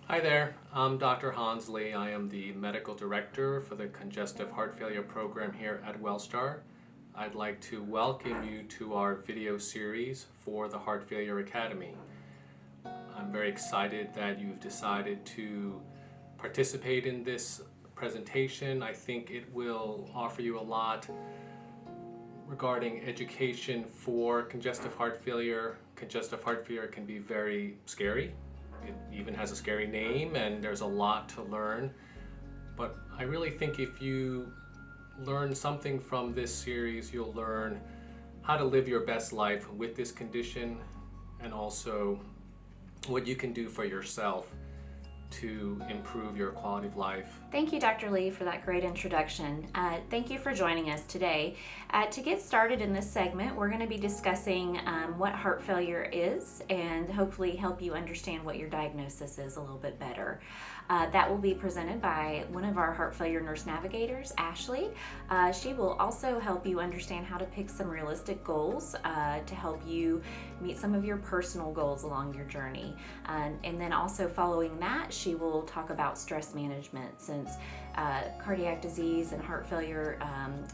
Hi there, I'm Dr. Hans Lee. I am the Medical Director for the Congestive Heart Failure Program here at Wellstar. I'd like to welcome you to our video series for the Heart Failure Academy. I'm very excited that you've decided to participate in this presentation. I think it will offer you a lot regarding education for congestive heart failure. Congestive heart failure can be very scary. It even has a scary name, and there's a lot to learn. But I really think if you learn something from this series, you'll learn how to live your best life with this condition, and also what you can do for yourself to improve your quality of life. Thank you, Dr. Lee, for that great introduction. Thank you for joining us today. To get started in this segment, we're going to be discussing what heart failure is and hopefully help you understand what your diagnosis is a little bit better. That will be presented by one of our heart failure nurse navigators, Ashley. She will also help you understand how to pick some realistic goals to help you meet some of your personal goals along your journey. And then also following that, she will talk about stress management, since cardiac disease and heart failure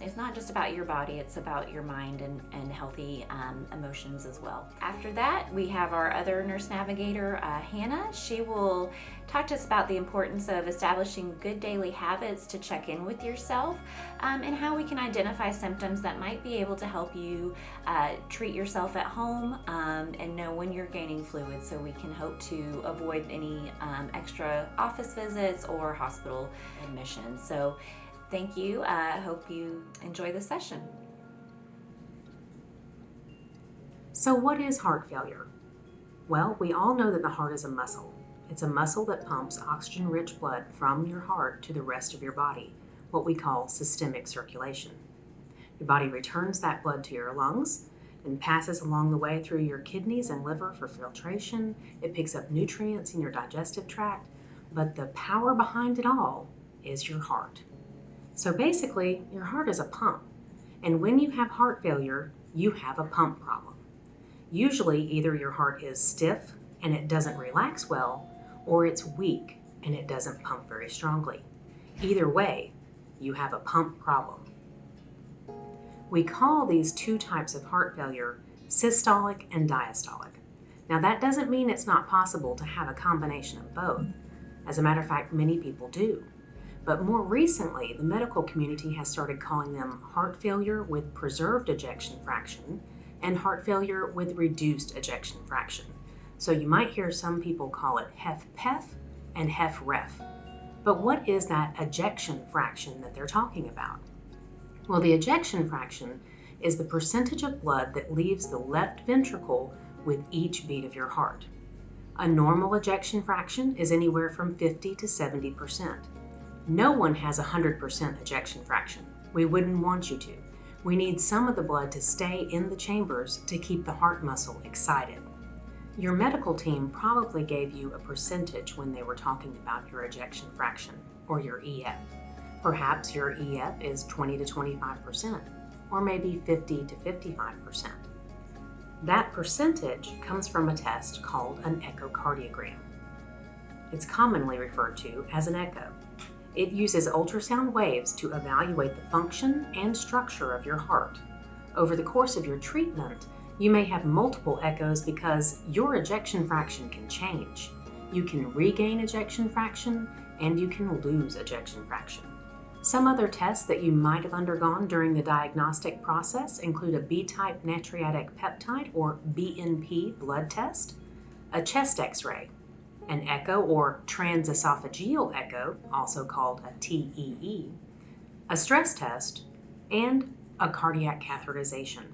is not just about your body, it's about your mind and healthy emotions as well. After that, we have our other nurse navigator, Hannah. She will talk to us about the importance of establishing good daily habits to check in with yourself, and how we can identify symptoms that might be able to help you treat yourself at home and know when you're gaining fluid, so we can hope to avoid any extra office visits or hospital admissions. So thank you. I hope you enjoy the session. So what is heart failure? Well, we all know that the heart is a muscle. It's a muscle that pumps oxygen-rich blood from your heart to the rest of your body, what we call systemic circulation. Your body returns that blood to your lungs and passes along the way through your kidneys and liver for filtration. It picks up nutrients in your digestive tract, but the power behind it all is your heart. So basically, your heart is a pump, and when you have heart failure, you have a pump problem. Usually, either your heart is stiff and it doesn't relax well, or it's weak and it doesn't pump very strongly. Either way, you have a pump problem. We call these two types of heart failure systolic and diastolic. Now, that doesn't mean it's not possible to have a combination of both. As a matter of fact, many people do. But more recently, the medical community has started calling them heart failure with preserved ejection fraction and heart failure with reduced ejection fraction. So you might hear some people call it HFpEF and HFrEF. But what is that ejection fraction that they're talking about? Well, the ejection fraction is the percentage of blood that leaves the left ventricle with each beat of your heart. A normal ejection fraction is anywhere from 50 to 70%. No one has 100% ejection fraction. We wouldn't want you to. We need some of the blood to stay in the chambers to keep the heart muscle excited. Your medical team probably gave you a percentage when they were talking about your ejection fraction, or your EF. Perhaps your EF is 20 to 25%, or maybe 50 to 55%. That percentage comes from a test called an echocardiogram. It's commonly referred to as an echo. It uses ultrasound waves to evaluate the function and structure of your heart. Over the course of your treatment, you may have multiple echoes because your ejection fraction can change. You can regain ejection fraction and you can lose ejection fraction. Some other tests that you might have undergone during the diagnostic process include a B-type natriuretic peptide, or BNP blood test, a chest x-ray, an echo or transesophageal echo, also called a TEE, a stress test, and a cardiac catheterization.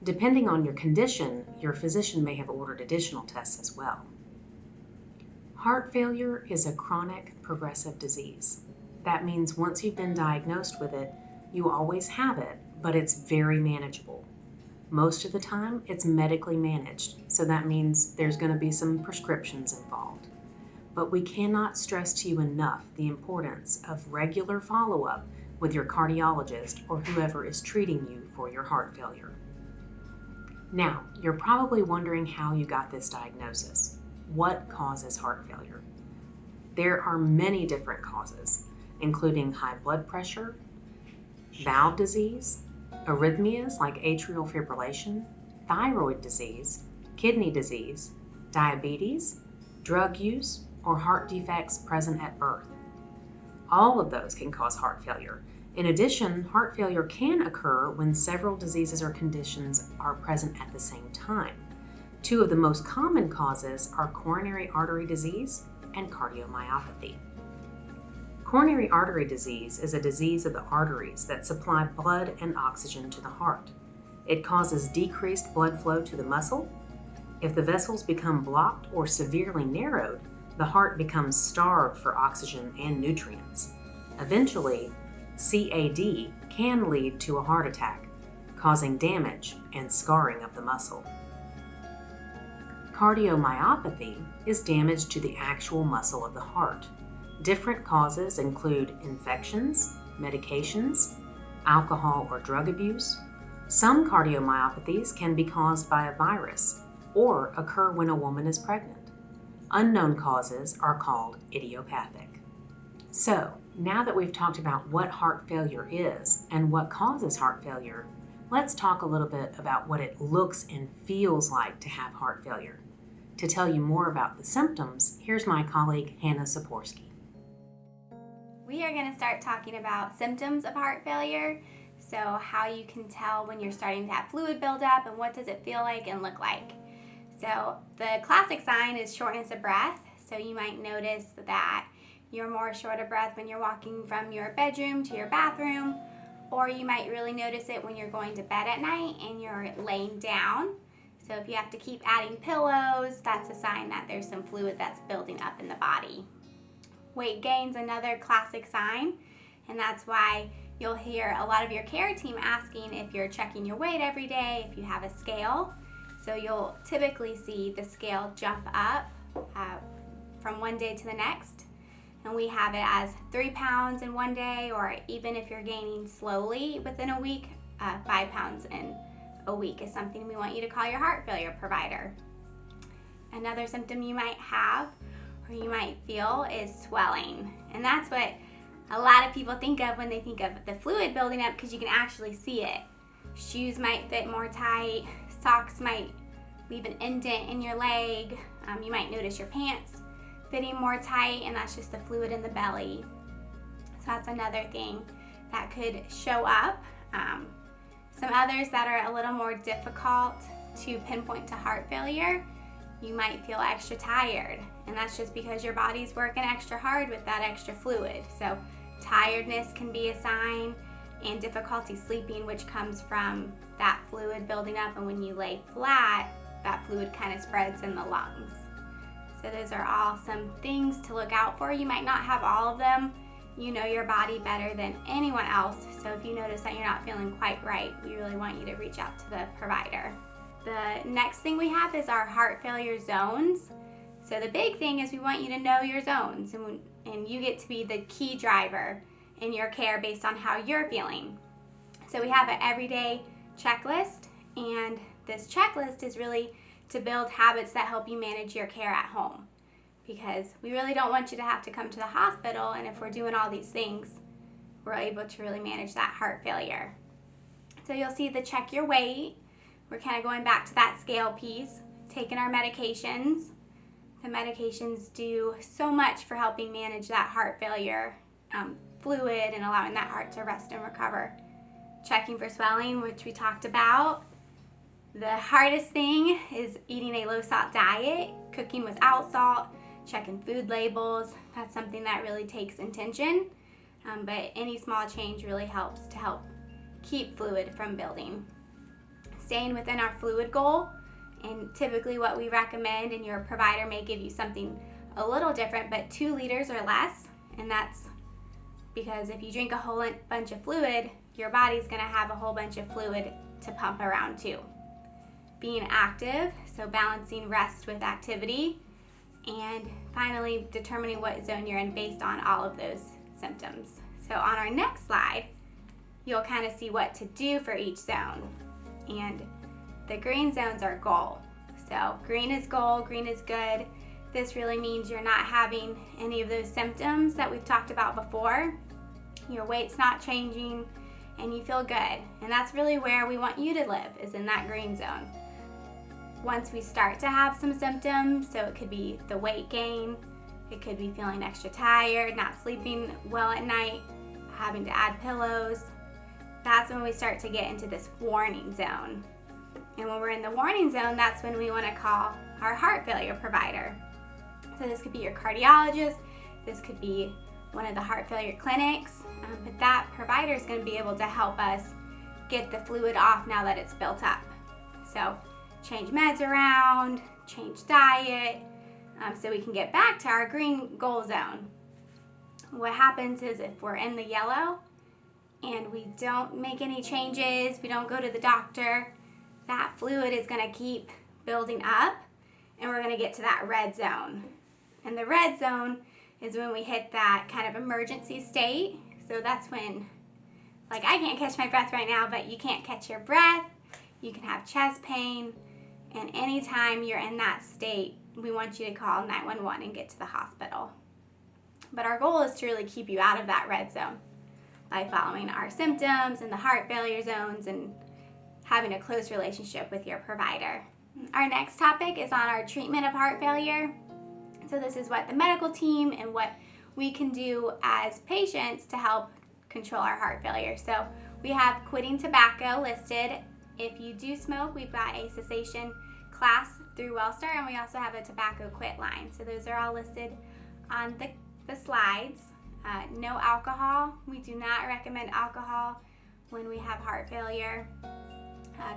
Depending on your condition, your physician may have ordered additional tests as well. Heart failure is a chronic progressive disease. That means once you've been diagnosed with it, you always have it, but it's very manageable. Most of the time, it's medically managed, so that means there's going to be some prescriptions involved. But we cannot stress to you enough the importance of regular follow-up with your cardiologist or whoever is treating you for your heart failure. Now, you're probably wondering how you got this diagnosis. What causes heart failure? There are many different causes, including high blood pressure, valve disease, arrhythmias like atrial fibrillation, thyroid disease, kidney disease, diabetes, drug use, or heart defects present at birth. All of those can cause heart failure. In addition, heart failure can occur when several diseases or conditions are present at the same time. Two of the most common causes are coronary artery disease and cardiomyopathy. Coronary artery disease is a disease of the arteries that supply blood and oxygen to the heart. It causes decreased blood flow to the muscle. If the vessels become blocked or severely narrowed, the heart becomes starved for oxygen and nutrients. Eventually, CAD can lead to a heart attack, causing damage and scarring of the muscle. Cardiomyopathy is damage to the actual muscle of the heart. Different causes include infections, medications, alcohol or drug abuse. Some cardiomyopathies can be caused by a virus or occur when a woman is pregnant. Unknown causes are called idiopathic. So, now that we've talked about what heart failure is and what causes heart failure, let's talk a little bit about what it looks and feels like to have heart failure. To tell you more about the symptoms, here's my colleague Hannah Saporsky. We are going to start talking about symptoms of heart failure. So how you can tell when you're starting to have fluid buildup and what does it feel like and look like. So the classic sign is shortness of breath. So you might notice that you're more short of breath when you're walking from your bedroom to your bathroom, or you might really notice it when you're going to bed at night and you're laying down. So if you have to keep adding pillows, that's a sign that there's some fluid that's building up in the body. Weight gain's another classic sign, and that's why you'll hear a lot of your care team asking if you're checking your weight every day, if you have a scale. So you'll typically see the scale jump up from one day to the next, and we have it as 3 pounds in one day, or even if you're gaining slowly within a week, 5 pounds in a week is something we want you to call your heart failure provider. Another symptom you might have or you might feel is swelling, and that's what a lot of people think of when they think of the fluid building up, because you can actually see it. Shoes might fit more tight, socks might leave an indent in your leg, you might notice your pants fitting more tight, and that's just the fluid in the belly. So that's another thing that could show up. Some others that are a little more difficult to pinpoint to heart failure, you might feel extra tired, and that's just because your body's working extra hard with that extra fluid. So tiredness can be a sign, and difficulty sleeping, which comes from that fluid building up, and when you lay flat, that fluid kind of spreads in the lungs. So those are all some things to look out for. You might not have all of them. You know your body better than anyone else, so if you notice that you're not feeling quite right, we really want you to reach out to the provider. The next thing we have is our heart failure zones. So the big thing is we want you to know your zones, and you get to be the key driver in your care based on how you're feeling. So we have an everyday checklist, and this checklist is really to build habits that help you manage your care at home, because we really don't want you to have to come to the hospital, and if we're doing all these things, we're able to really manage that heart failure. So you'll see the check your weight. We're kind of going back to that scale piece, taking our medications. The medications do so much for helping manage that heart failure fluid and allowing that heart to rest and recover. Checking for swelling, which we talked about. The hardest thing is eating a low salt diet, cooking without salt, checking food labels. That's something that really takes intention, but any small change really helps to help keep fluid from building. Staying within our fluid goal, and typically what we recommend, and your provider may give you something a little different, but 2 liters or less, and that's because if you drink a whole bunch of fluid, your body's going to have a whole bunch of fluid to pump around too. Being active, so balancing rest with activity, and finally determining what zone you're in based on all of those symptoms. So on our next slide, you'll kind of see what to do for each zone. And the green zones are goal. So green is goal, green is good. This really means you're not having any of those symptoms that we've talked about before. Your weight's not changing and you feel good. And that's really where we want you to live, is in that green zone. Once we start to have some symptoms, so it could be the weight gain, it could be feeling extra tired, not sleeping well at night, having to add pillows, that's when we start to get into this warning zone. And when we're in the warning zone, that's when we want to call our heart failure provider. So this could be your cardiologist, this could be one of the heart failure clinics, but that provider is going to be able to help us get the fluid off now that it's built up. So change meds around, change diet, so we can get back to our green goal zone. What happens is if we're in the yellow and we don't make any changes, we don't go to the doctor, that fluid is going to keep building up and we're going to get to that red zone. And the red zone is when we hit that kind of emergency state. So that's when, like, I can't catch my breath right now, but you can't catch your breath, you can have chest pain, and anytime you're in that state, we want you to call 911 and get to the hospital. But our goal is to really keep you out of that red zone by following our symptoms and the heart failure zones and having a close relationship with your provider. Our next topic is on our treatment of heart failure. So this is what the medical team and what we can do as patients to help control our heart failure. So we have quitting tobacco listed. If you do smoke, we've got a cessation class through Wellstar, and we also have a tobacco quit line. So those are all listed on the slides. No alcohol. We do not recommend alcohol when we have heart failure.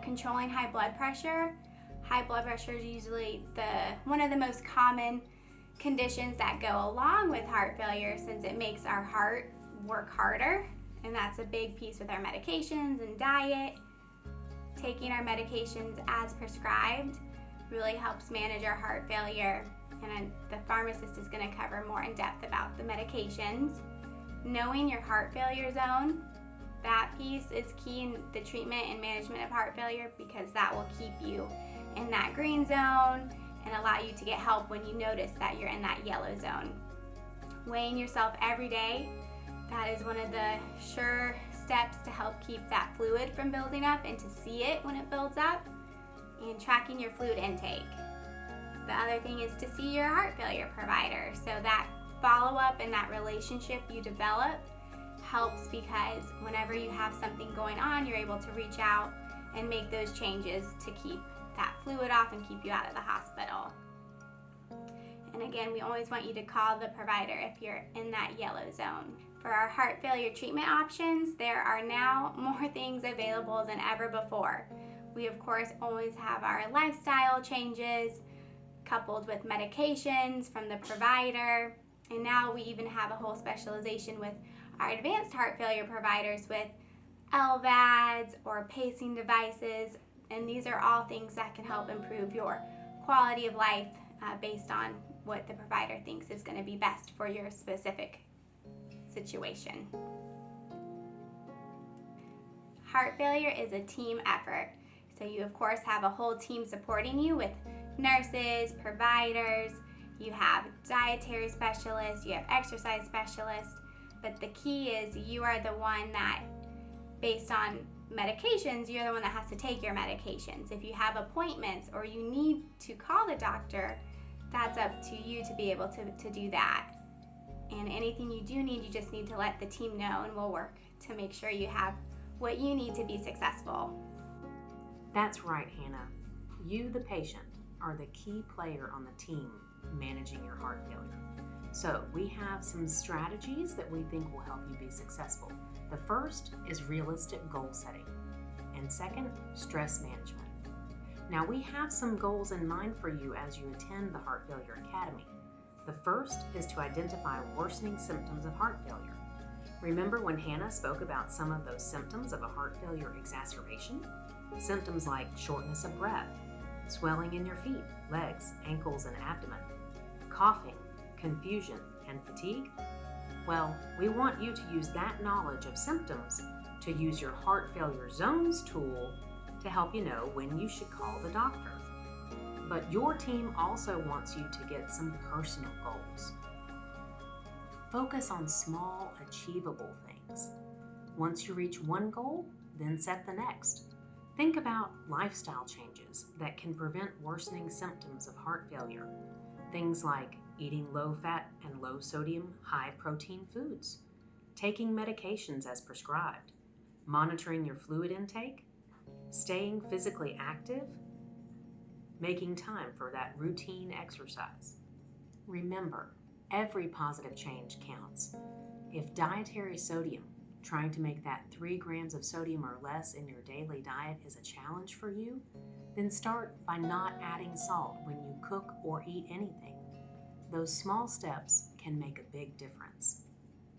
Controlling high blood pressure. High blood pressure is usually one of the most common conditions that go along with heart failure, since it makes our heart work harder, and that's a big piece with our medications and diet. Taking our medications as prescribed really helps manage our heart failure, and the pharmacist is going to cover more in depth about the medications. Knowing your heart failure zone, that piece is key in the treatment and management of heart failure, because that will keep you in that green zone and allow you to get help when you notice that you're in that yellow zone. Weighing yourself every day, that is one of the sure steps to help keep that fluid from building up and to see it when it builds up, and tracking your fluid intake. The other thing is to see your heart failure provider. So that follow-up and that relationship you develop helps, because whenever you have something going on, you're able to reach out and make those changes to keep that fluid off and keep you out of the hospital. And again, we always want you to call the provider if you're in that yellow zone. For our heart failure treatment options, there are now more things available than ever before. We, of course, always have our lifestyle changes coupled with medications from the provider. And now we even have a whole specialization with our advanced heart failure providers with LVADs or pacing devices. And these are all things that can help improve your quality of life based on what the provider thinks is going to be best for your specific situation. Heart failure is a team effort. So you, of course, have a whole team supporting you with nurses, providers, you have dietary specialists, you have exercise specialists, but the key is you are the one that, based on medications, you're the one that has to take your medications. If you have appointments or you need to call the doctor, that's up to you to be able to do that. And anything you do need, you just need to let the team know, and we'll work to make sure you have what you need to be successful. That's right, Hannah. You, the patient, are the key player on the team managing your heart failure. So we have some strategies that we think will help you be successful. The first is realistic goal setting, and second, stress management. Now we have some goals in mind for you as you attend the Heart Failure Academy. The first is to identify worsening symptoms of heart failure. Remember when Hannah spoke about some of those symptoms of a heart failure exacerbation? Symptoms like shortness of breath, swelling in your feet, legs, ankles, and abdomen, coughing, confusion, and fatigue? Well, we want you to use that knowledge of symptoms to use your heart failure zones tool to help you know when you should call the doctor. But your team also wants you to get some personal goals. Focus on small, achievable things. Once you reach one goal, then set the next. Think about lifestyle changes that can prevent worsening symptoms of heart failure. Things like eating low-fat and low-sodium, high-protein foods, taking medications as prescribed, monitoring your fluid intake, staying physically active, making time for that routine exercise. Remember, every positive change counts. If dietary sodium, trying to make that 3 grams of sodium or less in your daily diet, is a challenge for you, then start by not adding salt when you cook or eat anything. Those small steps can make a big difference.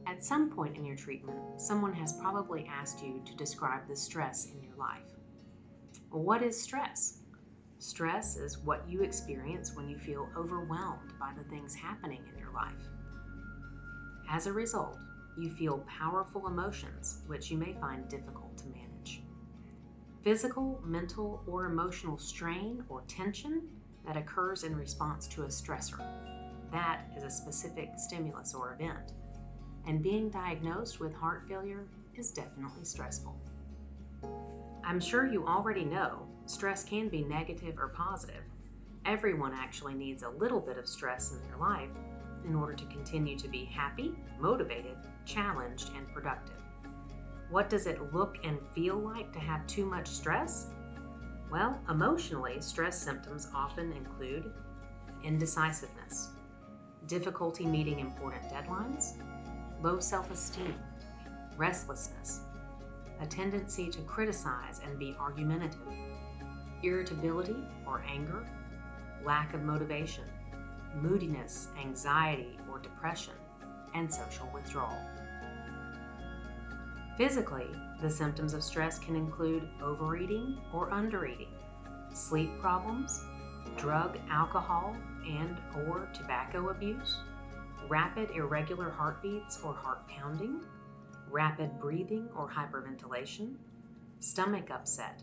At some point in your treatment, someone has probably asked you to describe the stress in your life. What is stress? Stress is what you experience when you feel overwhelmed by the things happening in your life. As a result, you feel powerful emotions which you may find difficult to manage. Physical, mental, or emotional strain or tension that occurs in response to a stressor. That is a specific stimulus or event. And being diagnosed with heart failure is definitely stressful. I'm sure you already know stress can be negative or positive. Everyone actually needs a little bit of stress in their life in order to continue to be happy, motivated, challenged, and productive. What does it look and feel like to have too much stress? Well, emotionally, stress symptoms often include indecisiveness, difficulty meeting important deadlines, low self-esteem, restlessness, a tendency to criticize and be argumentative, irritability or anger, lack of motivation, moodiness, anxiety or depression, and social withdrawal. Physically, the symptoms of stress can include overeating or undereating, sleep problems, drug, alcohol, and/or tobacco abuse, rapid irregular heartbeats or heart pounding, rapid breathing or hyperventilation, stomach upset,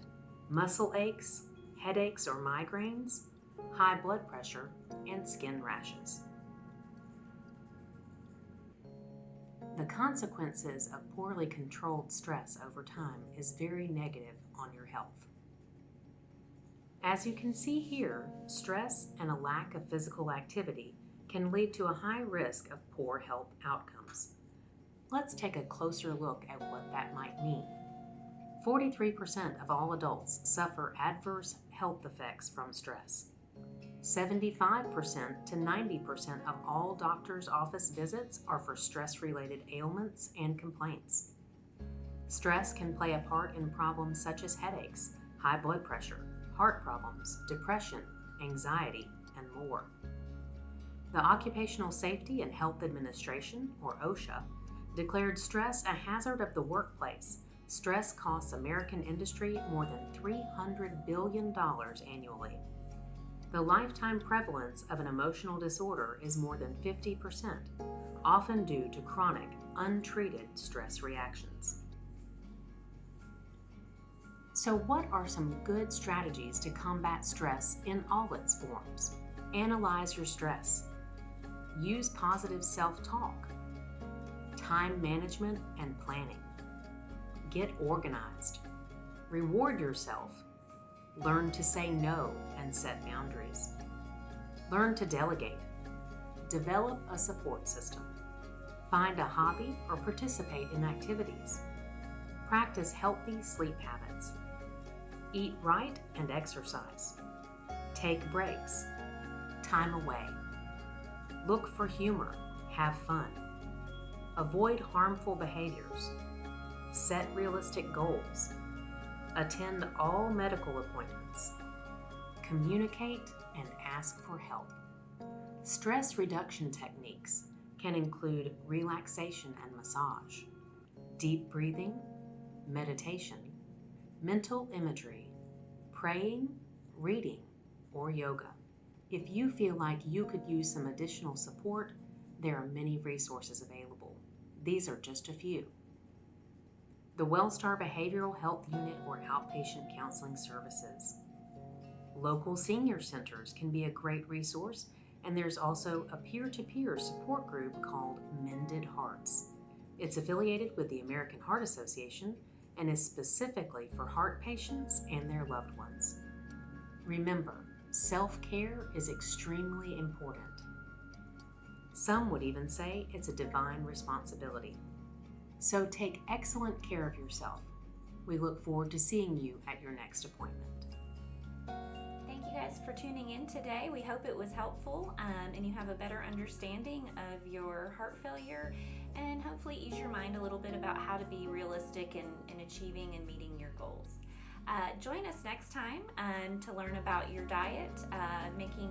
muscle aches, headaches or migraines, high blood pressure, and skin rashes. The consequences of poorly controlled stress over time is very negative on your health. As you can see here, stress and a lack of physical activity can lead to a high risk of poor health outcomes. Let's take a closer look at what that might mean. 43% of all adults suffer adverse health effects from stress. 75% to 90% of all doctors' office visits are for stress-related ailments and complaints. Stress can play a part in problems such as headaches, high blood pressure, heart problems, depression, anxiety, and more. The Occupational Safety and Health Administration, or OSHA, declared stress a hazard of the workplace. Stress costs American industry more than $300 billion annually. The lifetime prevalence of an emotional disorder is more than 50%, often due to chronic, untreated stress reactions. So what are some good strategies to combat stress in all its forms? Analyze your stress. Use positive self-talk. Time management and planning. Get organized. Reward yourself. Learn to say no and set boundaries. Learn to delegate. Develop a support system. Find a hobby or participate in activities. Practice healthy sleep habits. Eat right and exercise. Take breaks. Time away. Look for humor. Have fun. Avoid harmful behaviors. Set realistic goals. Attend all medical appointments. Communicate and ask for help. Stress reduction techniques can include relaxation and massage, deep breathing, meditation, mental imagery, praying, reading, or yoga. If you feel like you could use some additional support, there are many resources available. These are just a few. The Wellstar Behavioral Health Unit or Outpatient Counseling Services. Local senior centers can be a great resource, and there's also a peer-to-peer support group called Mended Hearts. It's affiliated with the American Heart Association and is specifically for heart patients and their loved ones. Remember, self-care is extremely important. Some would even say it's a divine responsibility. So take excellent care of yourself. We look forward to seeing you at your next appointment. Thank you guys for tuning in today. We hope it was helpful and you have a better understanding of your heart failure and hopefully ease your mind a little bit about how to be realistic in achieving and meeting your goals. Join us next time to learn about your diet, making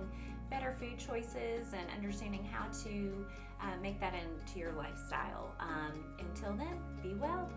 better food choices, and understanding how to make that into your lifestyle. Until then, be well.